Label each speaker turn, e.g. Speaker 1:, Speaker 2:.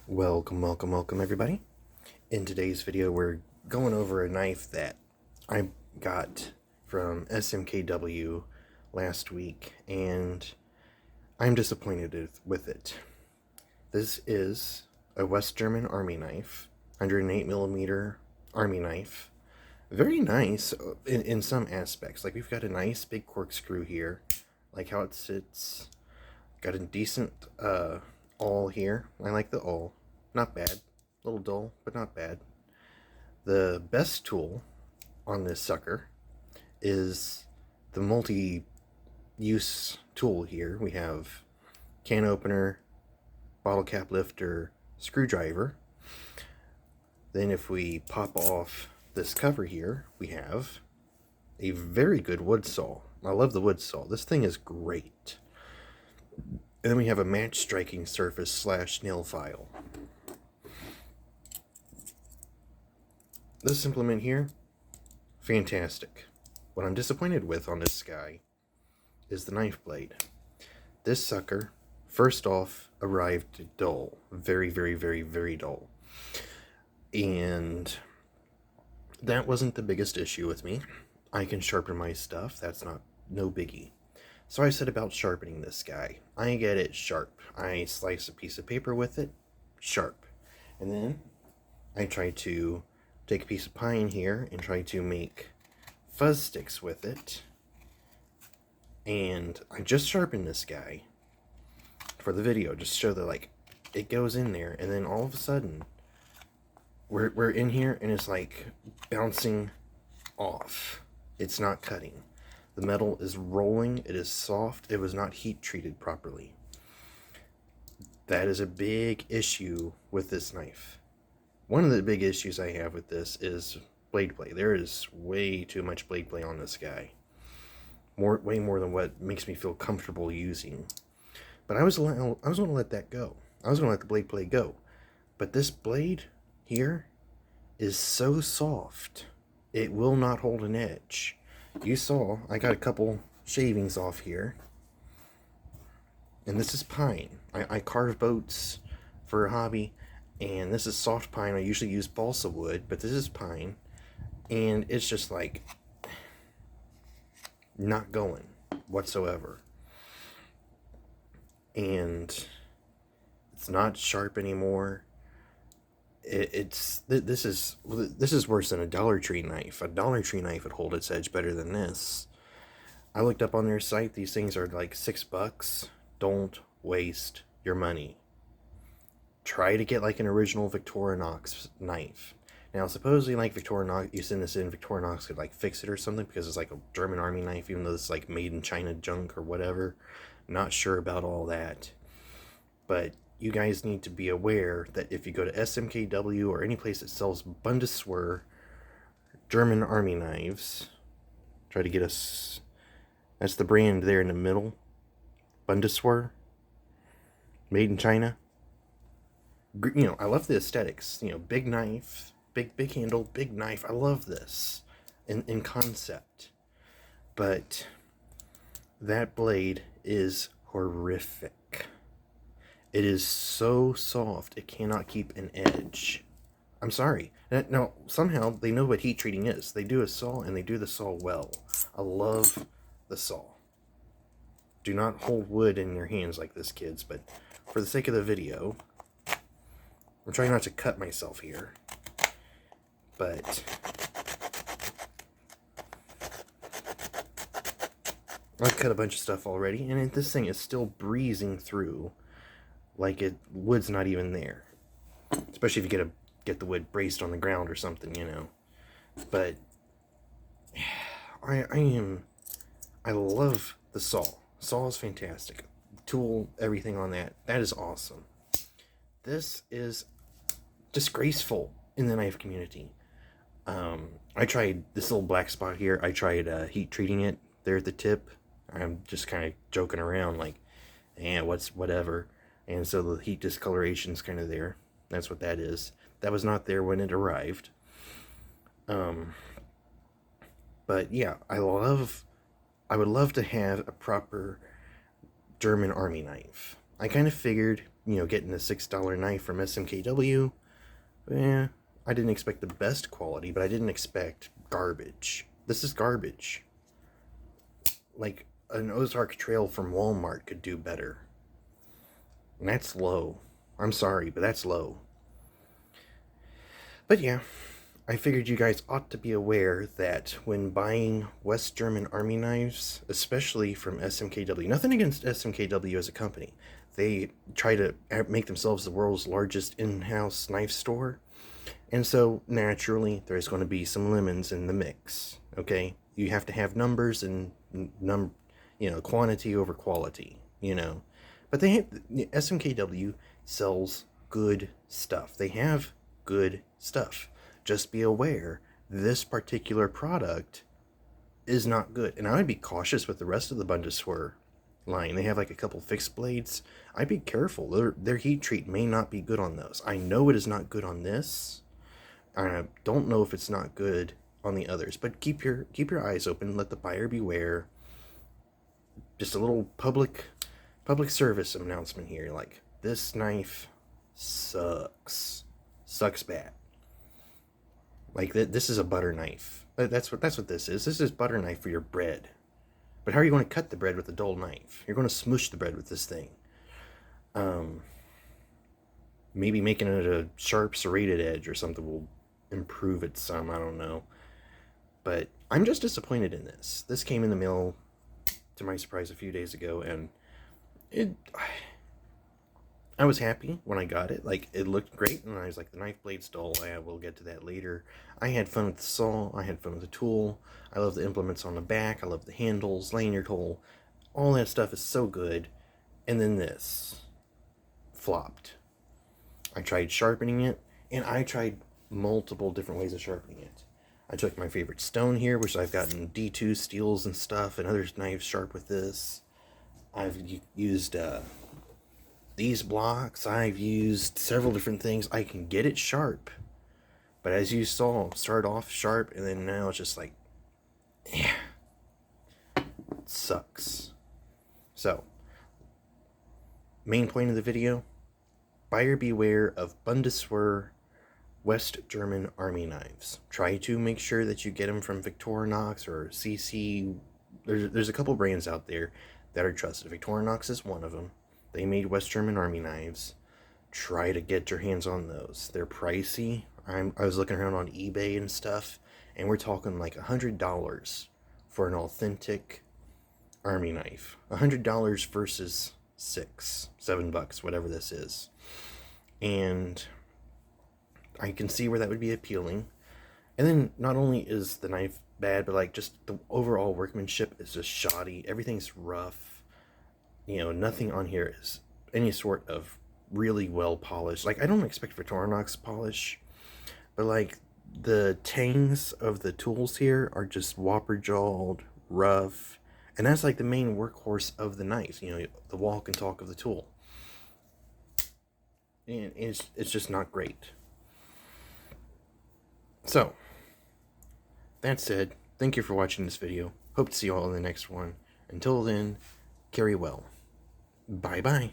Speaker 1: Welcome everybody. In today's video we're going over a knife that I got from SMKW last week and I'm disappointed with it. This is a West German Army knife, 108mm Army knife. Very nice in some aspects. Like, we've got a nice big corkscrew here, like how it sits. Got a decent awl here. I like the awl. Not bad. A little dull, but not bad. The best tool on this sucker is the multi-use tool here. We have can opener, bottle cap lifter, screwdriver. Then if we pop off this cover here, we have a very good wood saw. I love the wood saw. This thing is great. And then we have a match striking surface / nail file. This implement here, fantastic. What I'm disappointed with on this guy is the knife blade. This sucker, first off, arrived dull. Very dull. And that wasn't the biggest issue with me. I can sharpen my stuff. That's no biggie. So I set about sharpening this guy. I get it sharp. I slice a piece of paper with it, sharp. And then I try to take a piece of pine here and try to make fuzz sticks with it. And I just sharpened this guy for the video, just to show that, like, it goes in there, and then all of a sudden we're in here and it's like bouncing off. It's not cutting. The metal is rolling. It is soft. It was not heat treated properly. That is a big issue with this knife. One of the big issues I have with this is blade play. There is way too much blade play on this guy. Way more than what makes me feel comfortable using. But I was going to let that go. I was going to let the blade play go. But this blade here is so soft, it will not hold an edge. You saw I got a couple shavings off here, and this is pine. I carve boats for a hobby, and this is soft pine. I usually use balsa wood, but this is pine, and it's just like not going whatsoever. And it's not sharp anymore. This is worse than a Dollar Tree knife. A Dollar Tree knife would hold its edge better than this. I looked up on their site. These things are like $6. Don't waste your money. Try to get like an original Victorinox knife. Now, supposedly, like, Victorinox, you send this in, Victorinox could like fix it or something because it's like a German Army knife, even though it's like made in China junk or whatever. Not sure about all that, but you guys need to be aware that if you go to SMKW or any place that sells Bundeswehr German Army knives, try to get us, that's the brand there in the middle, Bundeswehr, made in China. You know, I love the aesthetics, you know, big knife, big handle, big knife. I love this in concept, but that blade is horrific. It is so soft, it cannot keep an edge. I'm sorry. Now, somehow, they know what heat treating is. They do a saw, and they do the saw well. I love the saw. Do not hold wood in your hands like this, kids, but for the sake of the video, I'm trying not to cut myself here, but I've cut a bunch of stuff already, and this thing is still breezing through like wood's not even there. Especially if you get the wood braced on the ground or something, you know. But I love the saw. Saw is fantastic. Tool, everything on that is awesome. This is disgraceful in the knife community. I tried this little black spot here. I tried heat treating it there at the tip. I'm just kind of joking around like, whatever. And so the heat discoloration's kind of there. That's what that is. That was not there when it arrived. But yeah, I would love to have a proper German Army knife. I kind of figured getting a $6 knife from SMKW, I didn't expect the best quality, but I didn't expect garbage. This is garbage. Like, an Ozark Trail from Walmart could do better. And that's low. I'm sorry, but that's low. But yeah, I figured you guys ought to be aware that when buying West German Army knives, especially from SMKW, nothing against SMKW as a company, they try to make themselves the world's largest in-house knife store, and so naturally there's going to be some lemons in the mix. Okay, you have to have numbers and quantity over quality. But SMKW sells good stuff. They have good stuff. Just be aware, this particular product is not good. And I would be cautious with the rest of the bundeswehr line. They have like a couple fixed blades. I'd be careful. Their heat treat may not be good on those. I know it is not good on this. I don't know if it's not good on the others. But keep your eyes open. Let the buyer beware. Just a little public service announcement here. Like, this knife sucks bad. Like, this is a butter knife. That's what this is. This is butter knife for your bread. But how are you going to cut the bread with a dull knife? You're going to smoosh the bread with this thing. Maybe making it a sharp serrated edge or something will improve it some. I don't know. But I'm just disappointed in this. This came in the mail, to my surprise, a few days ago, and I was happy when I got it. Like, it looked great, and I was like, the knife blade's dull. We'll get to that later. I had fun with the saw. I had fun with the tool. I love the implements on the back. I love the handles, lanyard hole. All that stuff is so good. And then this flopped. I tried sharpening it, and I tried multiple different ways of sharpening it. I took my favorite stone here, which I've gotten D2 steels and stuff, and other knives sharp with this. I've used these blocks. I've used several different things. I can get it sharp, but as you saw, start off sharp, and then now it's just like, it sucks. So, main point of the video, buyer beware of Bundeswehr West German Army knives. Try to make sure that you get them from Victorinox or CC. There's a couple brands out there that are trusted. Victorinox is one of them. They made West German Army knives. Try to get your hands on those. They're pricey. I was looking around on eBay and stuff, and we're talking like $100 for an authentic Army knife. $100 versus $7, whatever this is. And I can see where that would be appealing. And then not only is the knife bad, but like just the overall workmanship is just shoddy. Everything's rough. Nothing on here is any sort of really well polished. Like, I don't expect Victorinox polish, but like the tangs of the tools here are just whopper jawed, rough, and that's like the main workhorse of the knife. The walk and talk of the tool. And it's just not great. So, that said, thank you for watching this video. Hope to see you all in the next one. Until then, carry well. Bye-bye.